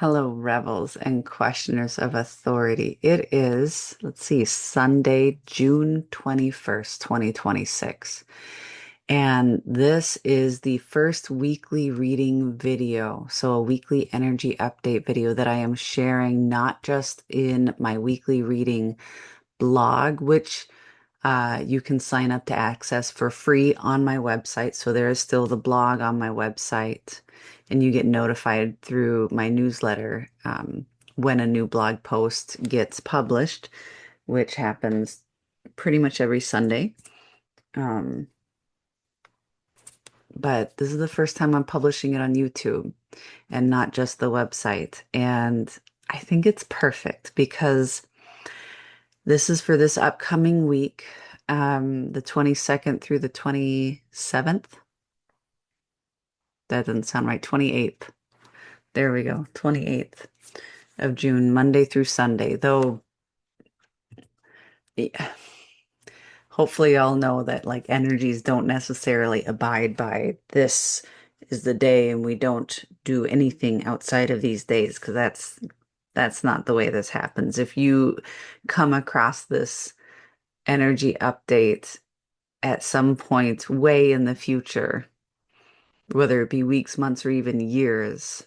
Hello, rebels and questioners of authority. It is, let's see, Sunday, June 21st, 2026. And this is the first weekly reading video. So, a weekly energy update video that I am sharing not just in my weekly reading blog, which you can sign up to access for free on my website. So there is still the blog on my website, and you get notified through my newsletter when a new blog post gets published, which happens pretty much every Sunday. Um, but this is the first time I'm publishing it on YouTube and not just the website. And I think it's perfect because this is for this upcoming week, the 22nd through the 27th. That doesn't sound right. 28th. There we go. 28th of June, Monday through Sunday. Though, yeah, hopefully y'all know that like energies don't necessarily abide by this is the day and we don't do anything outside of these days because that's not the way this happens. If you come across this energy update at some point way in the future, whether it be weeks, months, or even years,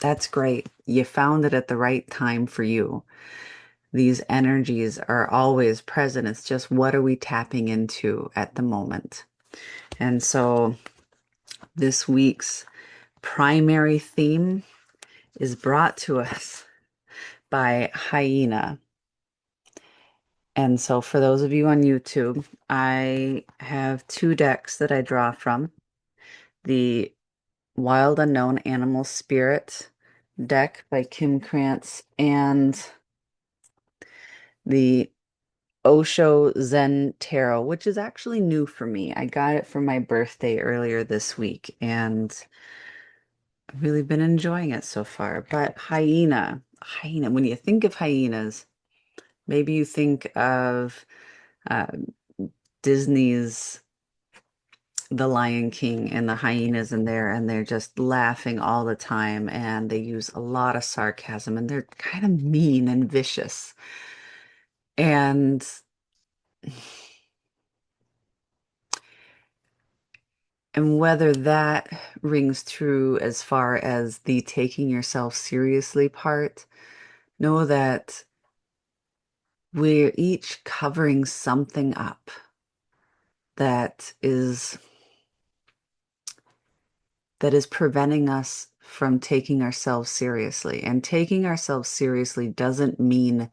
that's great. You found it at the right time for you. These energies are always present. It's just what are we tapping into at the moment? And so this week's primary theme is brought to us by Hyena. And so for those of you on YouTube, I have two decks that I draw from. The Wild Unknown Animal Spirit deck by Kim Krantz and the Osho Zen Tarot, which is actually new for me. I got it for my birthday earlier this week and I've really been enjoying it so far. But hyena, when you think of hyenas, maybe you think of uh, Disney's The Lion King and the hyenas in there, and they're just laughing all the time, and they use a lot of sarcasm, and they're kind of mean and vicious. And whether that rings true as far as the taking yourself seriously part, know that we're each covering something up that is preventing us from taking ourselves seriously. And taking ourselves seriously doesn't mean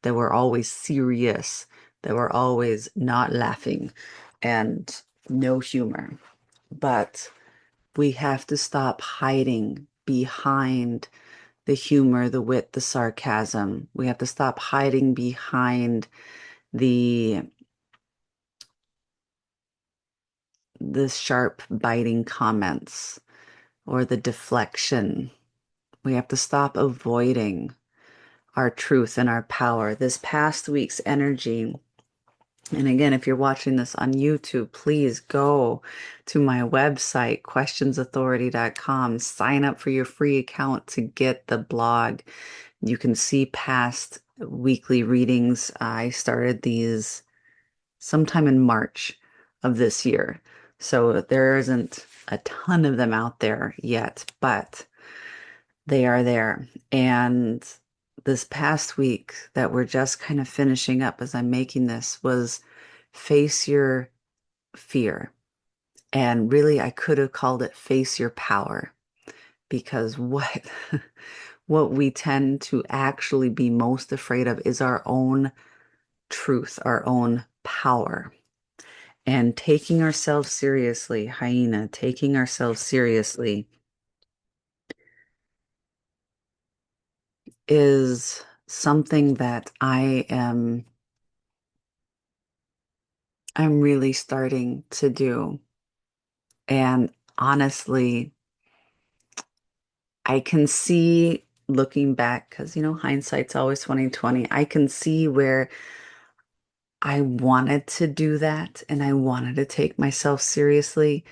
that we're always serious, that we're always not laughing and no humor. But we have to stop hiding behind the humor, the wit, the sarcasm. We have to stop hiding behind the sharp biting comments or the deflection. We have to stop avoiding our truth and our power. This past week's energy, and again, if you're watching this on YouTube, please go to my website, questionsauthority.com, sign up for your free account to get the blog. You can see past weekly readings. I started these sometime in March of this year. So there isn't a ton of them out there yet, but they are there. And this past week that we're just kind of finishing up as I'm making this was face your fear. And really, I could have called it face your power because what what we tend to actually be most afraid of is our own truth, our own power. And taking ourselves seriously, hyena, taking ourselves seriously is something that I'm really starting to do. And honestly, I can see looking back, because hindsight's always 2020. I can see where I wanted to do that and I wanted to take myself seriously.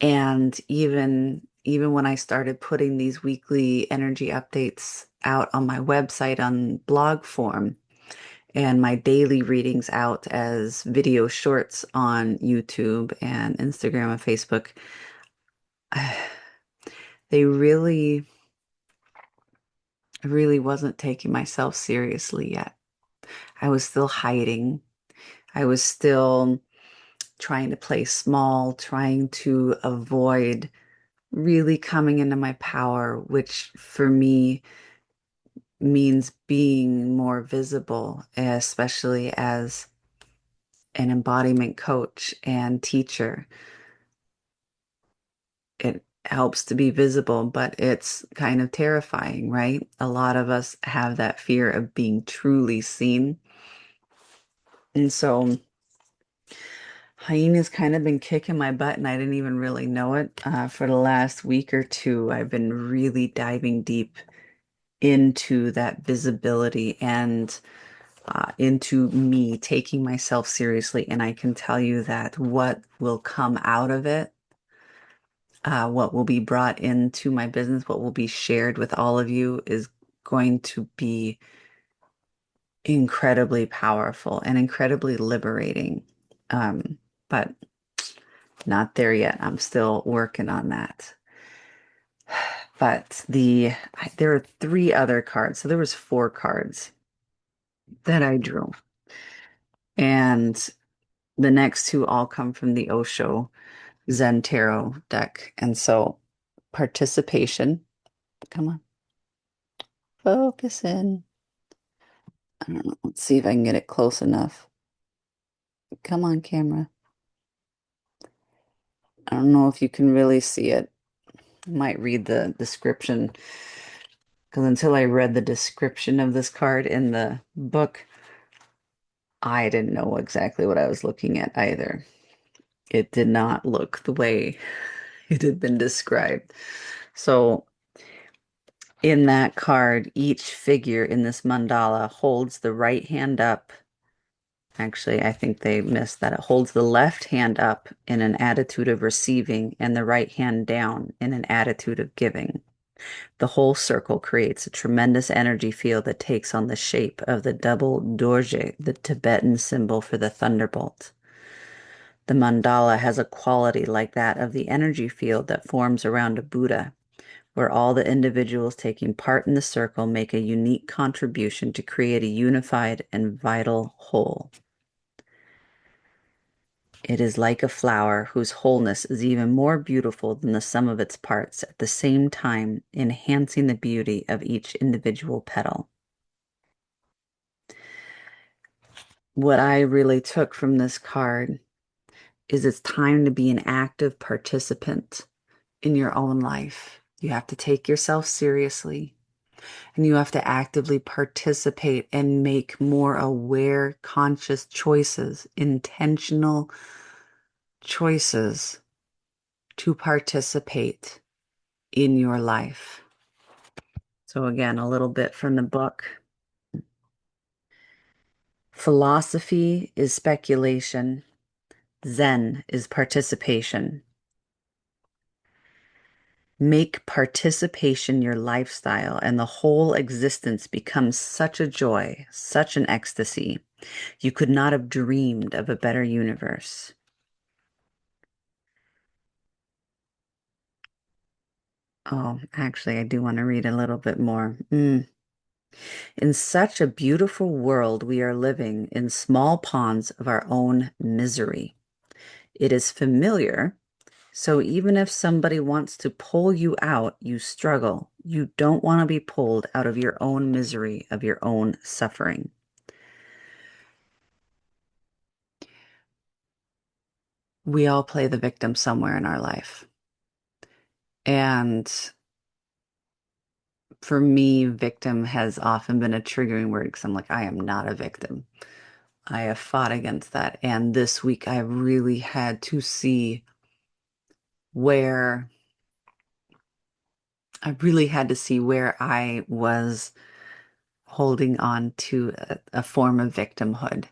And even even when I started putting these weekly energy updates out on my website on blog form and my daily readings out as video shorts on YouTube and Instagram and Facebook, they really, I really wasn't taking myself seriously yet. I was still hiding. I was still trying to play small, trying to avoid really coming into my power, which for me means being more visible, especially as an embodiment coach and teacher. It helps to be visible, but it's kind of terrifying, right? A lot of us have that fear of being truly seen. And so hyena's kind of been kicking my butt, and I didn't even really know it. For the last week or two, I've been really diving deep into that visibility and into me taking myself seriously. And I can tell you that what will come out of it, what will be brought into my business, what will be shared with all of you is going to be incredibly powerful and incredibly liberating. But not there yet. I'm still working on that. But there are three other cards. So there was four cards that I drew. And the next two all come from the Osho Zen Tarot deck. And so participation, come on, focus in. I don't know. Let's see if I can get it close enough. Come on, camera. I don't know if you can really see it. I might read the description because until I read the description of this card in the book, I didn't know exactly what I was looking at either. It did not look the way it had been described. So in that card, each figure in this mandala holds the right hand up. Actually, I think they missed that. It holds the left hand up in an attitude of receiving and the right hand down in an attitude of giving. The whole circle creates a tremendous energy field that takes on the shape of the double dorje, the Tibetan symbol for the thunderbolt. The mandala has a quality like that of the energy field that forms around a Buddha, where all the individuals taking part in the circle make a unique contribution to create a unified and vital whole. It is like a flower whose wholeness is even more beautiful than the sum of its parts, at the same time enhancing the beauty of each individual petal. What I really took from this card is it's time to be an active participant in your own life. You have to take yourself seriously and you have to actively participate and make more aware, conscious choices, intentional choices to participate in your life. So, again, a little bit from the book. Philosophy is speculation, Zen is participation. Make participation your lifestyle, and the whole existence becomes such a joy, such an ecstasy. You could not have dreamed of a better universe. Oh, actually, I do want to read a little bit more. In such a beautiful world, we are living in small ponds of our own misery. It is familiar, so even if somebody wants to pull you out, you struggle. You don't want to be pulled out of your own misery, of your own suffering. We all play the victim somewhere in our life. And for me, victim has often been a triggering word because I'm like, I am not a victim. I have fought against that. And this week, I really had to see where I was holding on to a form of victimhood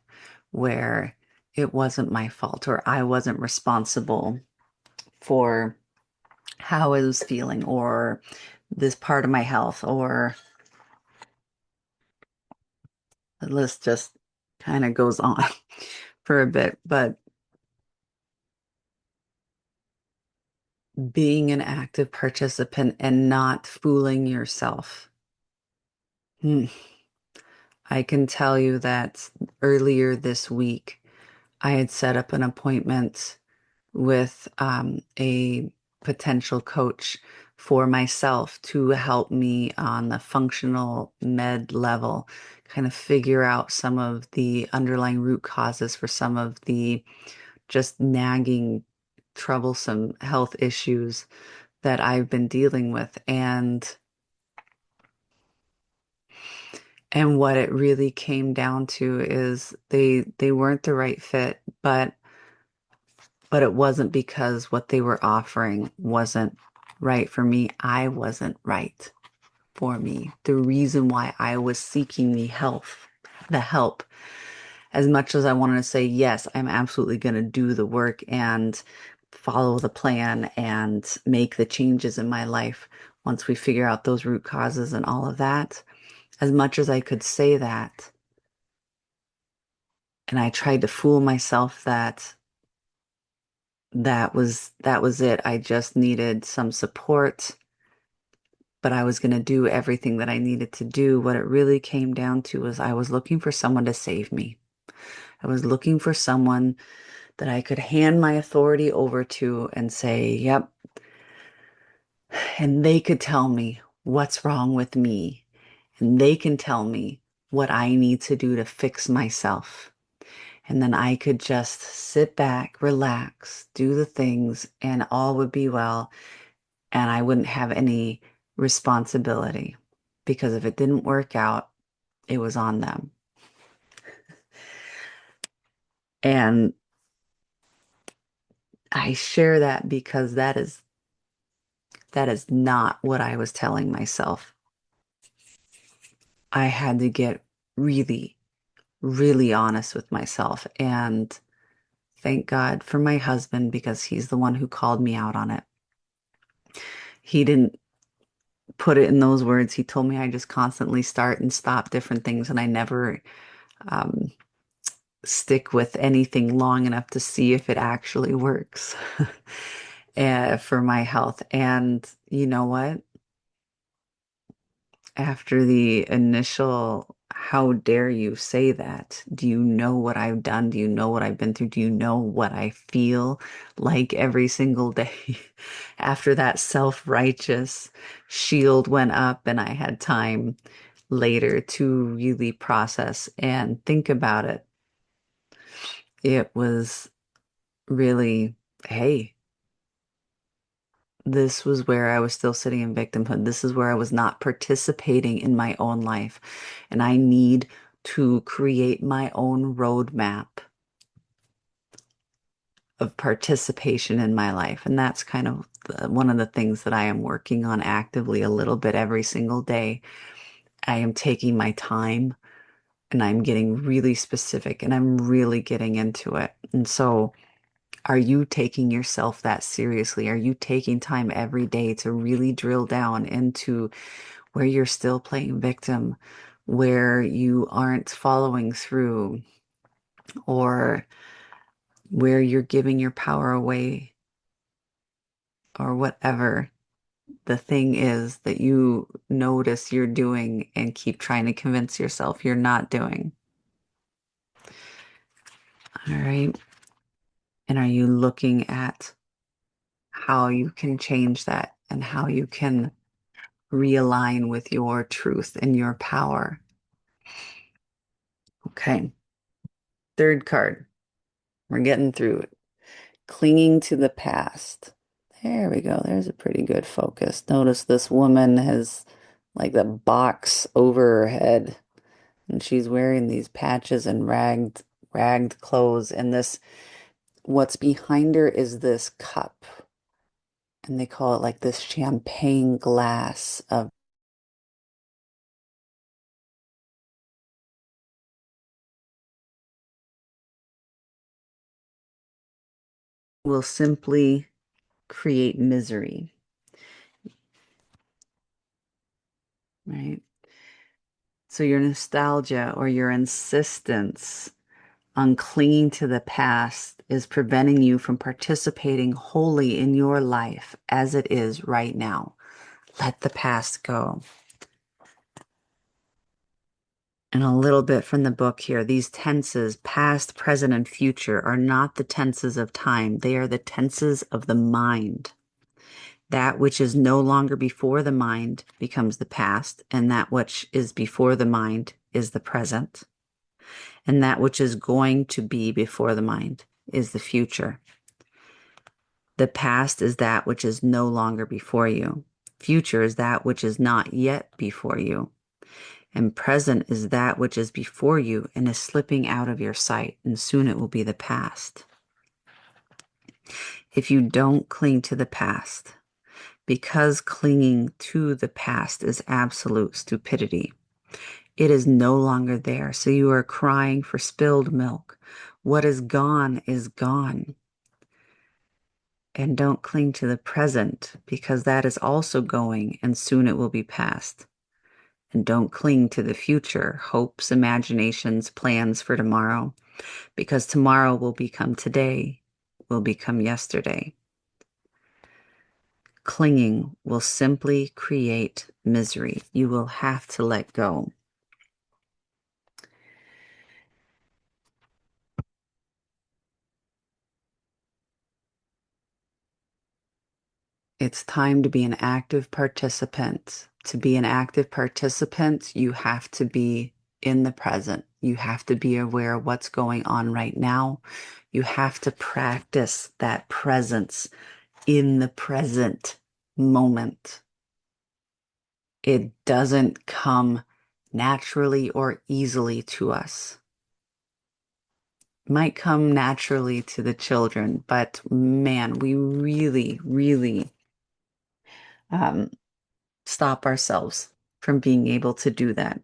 where it wasn't my fault or I wasn't responsible for how I was feeling, or this part of my health, or the list just kind of goes on for a bit. But being an active participant and not fooling yourself. Hmm. I can tell you that earlier this week, I had set up an appointment with a potential coach for myself to help me on the functional med level, kind of figure out some of the underlying root causes for some of the just nagging, troublesome health issues that I've been dealing with. And what it really came down to is they weren't the right fit, but it wasn't because what they were offering wasn't right for me. I wasn't right for me. The reason why I was seeking the help, as much as I wanted to say, yes, I'm absolutely going to do the work and follow the plan and make the changes in my life once we figure out those root causes and all of that. As much as I could say that, and I tried to fool myself that that was it. I just needed some support, but I was going to do everything that I needed to do. What it really came down to was I was looking for someone to save me. I was looking for someone that I could hand my authority over to and say, "Yep," and they could tell me what's wrong with me, and they can tell me what I need to do to fix myself. And then I could just sit back, relax, do the things, and all would be well. And I wouldn't have any responsibility because if it didn't work out, it was on them. And I share that because that is not what I was telling myself. I had to get really, really honest with myself. And thank God for my husband because he's the one who called me out on it. He didn't put it in those words. He told me I just constantly start and stop different things, and I never um, stick with anything long enough to see if it actually works for my health. And you know what? After the initial, how dare you say that? Do you know what I've done? Do you know what I've been through? Do you know what I feel like every single day? After that self-righteous shield went up and I had time later to really process and think about it, it was really, hey, this was where I was still sitting in victimhood. This is where I was not participating in my own life. And I need to create my own roadmap of participation in my life. And that's kind of one of the things that I am working on actively a little bit every single day. I am taking my time and I'm getting really specific and I'm really getting into it. And so, are you taking yourself that seriously? Are you taking time every day to really drill down into where you're still playing victim, where you aren't following through, or where you're giving your power away, or whatever the thing is that you notice you're doing and keep trying to convince yourself you're not doing? All right. And are you looking at how you can change that and how you can realign with your truth and your power? Okay. Third card. We're getting through it. Clinging to the past. There we go. There's a pretty good focus. Notice this woman has like the box over her head and she's wearing these patches and ragged clothes and this what's behind her is this cup and they call it like this champagne glass of will simply create misery. right? So your nostalgia or your insistence on clinging to the past is preventing you from participating wholly in your life as it is right now. Let the past go. And a little bit from the book here, these tenses, past, present, and future, are not the tenses of time. They are the tenses of the mind. That which is no longer before the mind becomes the past, and that which is before the mind is the present. And that which is going to be before the mind is the future. The past is that which is no longer before you. Future is that which is not yet before you. And present is that which is before you and is slipping out of your sight, and soon it will be the past. If you don't cling to the past, because clinging to the past is absolute stupidity, it is no longer there. So you are crying for spilled milk. What is gone is gone. And don't cling to the present, because that is also going, and soon it will be past. And don't cling to the future, hopes, imaginations, plans for tomorrow, because tomorrow will become today, will become yesterday. Clinging will simply create misery. You will have to let go. It's time to be an active participant. To be an active participant, you have to be in the present. You have to be aware of what's going on right now. You have to practice that presence in the present moment. It doesn't come naturally or easily to us. It might come naturally to the children, but man, we really, really um, stop ourselves from being able to do that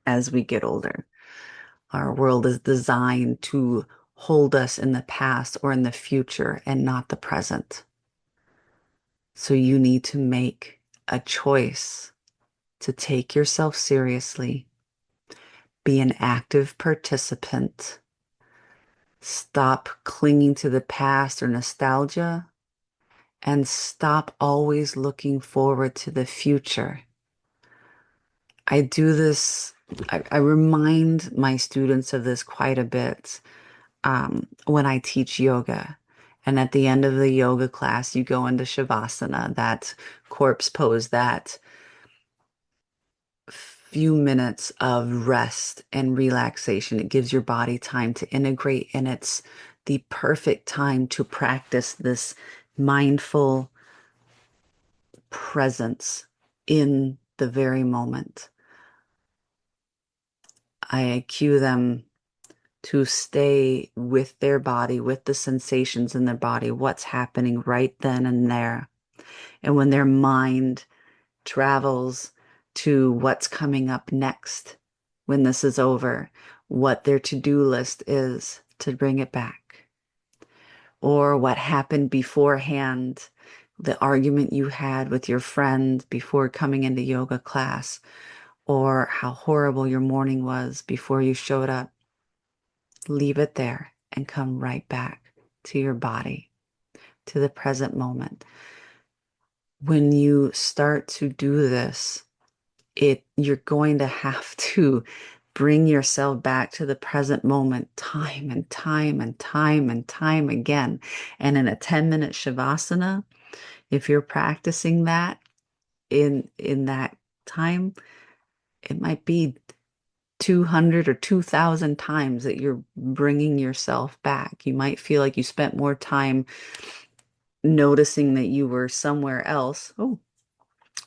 as we get older. Our world is designed to hold us in the past or in the future and not the present. So you need to make a choice to take yourself seriously, be an active participant, stop clinging to the past or nostalgia, and stop always looking forward to the future. I do this, I remind my students of this quite a bit when I teach yoga. And at the end of the yoga class, you go into Shavasana, that corpse pose, that few minutes of rest and relaxation. It gives your body time to integrate, and it's the perfect time to practice this mindful presence in the very moment. I cue them to stay with their body, with the sensations in their body, what's happening right then and there. And when their mind travels to what's coming up next, when this is over, what their to-do list is, to bring it back. Or what happened beforehand, the argument you had with your friend before coming into yoga class, or how horrible your morning was before you showed up. Leave it there and come right back to your body, to the present moment. When you start to do this, you're going to have to bring yourself back to the present moment time and time and time and time again. And in a 10-minute Shavasana, if you're practicing that in that time, it might be 200 or 2,000 times that you're bringing yourself back. You might feel like you spent more time noticing that you were somewhere else. Oh,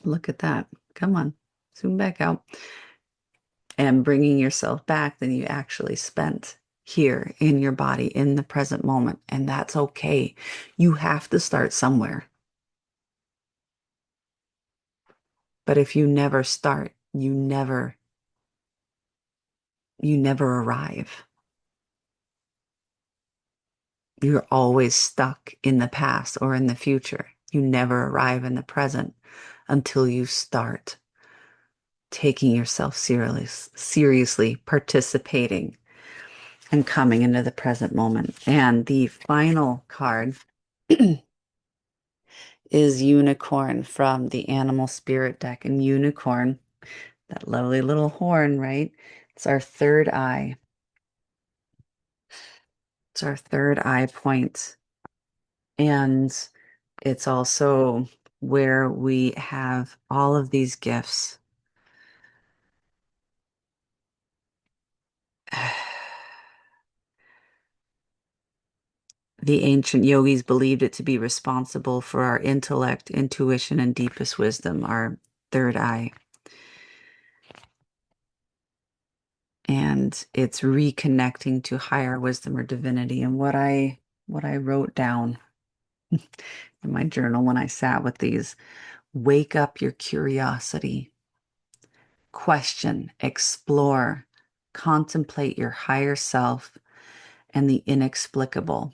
look at that. Come on, zoom back out. And bringing yourself back than you actually spent here in your body in the present moment. And that's okay. You have to start somewhere. But if you never start, you never arrive. You're always stuck in the past or in the future. You never arrive in the present until you start. taking yourself seriously, participating, and coming into the present moment. And the final card is Unicorn from the Animal Spirit deck. And Unicorn, that lovely little horn, right? It's our third eye. It's our third eye point. And it's also where we have all of these gifts. The ancient yogis believed it to be responsible for our intellect, intuition, and deepest wisdom, our third eye. And it's reconnecting to higher wisdom or divinity. And what I wrote down in my journal when I sat with these, wake up your curiosity, question, explore, contemplate your higher self and the inexplicable.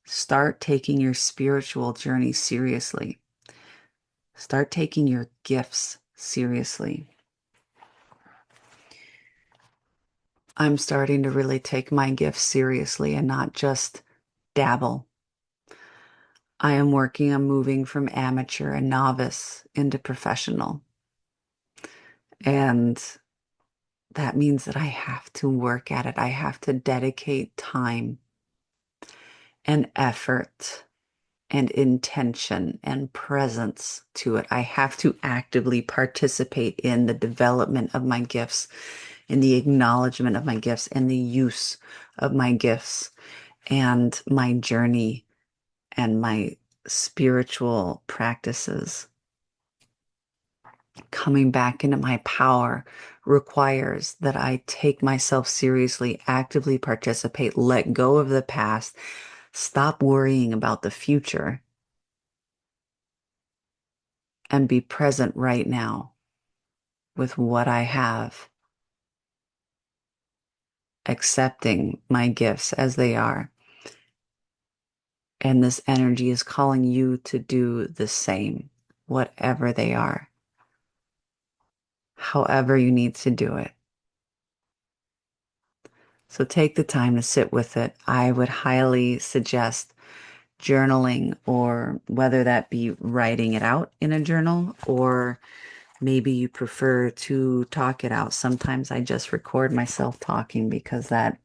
Start taking your spiritual journey seriously. Start taking your gifts seriously. I'm starting to really take my gifts seriously and not just dabble. I am working on moving from amateur and novice into professional. And that means that I have to work at it. I have to dedicate time and effort and intention and presence to it. I have to actively participate in the development of my gifts, in the acknowledgement of my gifts, and the use of my gifts and my journey and my spiritual practices. Coming back into my power requires that I take myself seriously, actively participate, let go of the past, stop worrying about the future, and be present right now with what I have, accepting my gifts as they are. And this energy is calling you to do the same, whatever they are, however you need to do it. So take the time to sit with it. I would highly suggest journaling, or whether that be writing it out in a journal, or maybe you prefer to talk it out. Sometimes I just record myself talking because that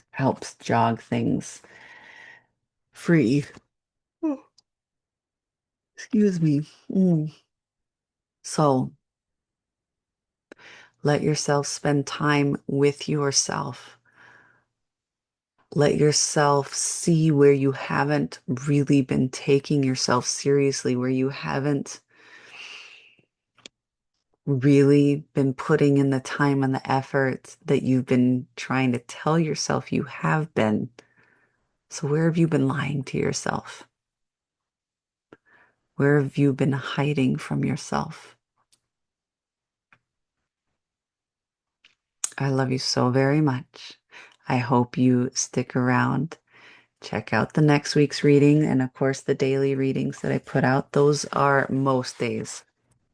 helps jog things free. Oh, excuse me. So let yourself spend time with yourself. Let yourself see where you haven't really been taking yourself seriously, where you haven't really been putting in the time and the effort that you've been trying to tell yourself you have been. So where have you been lying to yourself? Where have you been hiding from yourself? I love you so very much. I hope you stick around. Check out the next week's reading and, of course, the daily readings that I put out. Those are most days.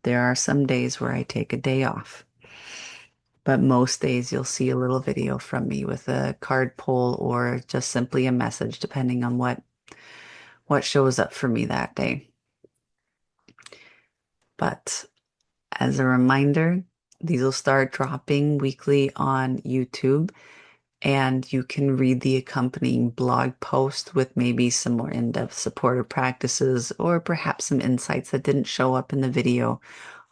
There are some days where I take a day off, but most days you'll see a little video from me with a card pull or just simply a message, depending on what shows up for me that day. But as a reminder, these will start dropping weekly on YouTube, and you can read the accompanying blog post with maybe some more in-depth supportive practices or perhaps some insights that didn't show up in the video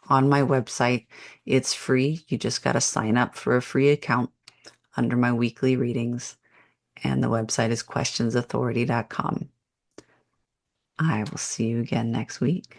on my website. It's free. You just got to sign up for a free account under my weekly readings, and the website is questionsauthority.com. I will see you again next week.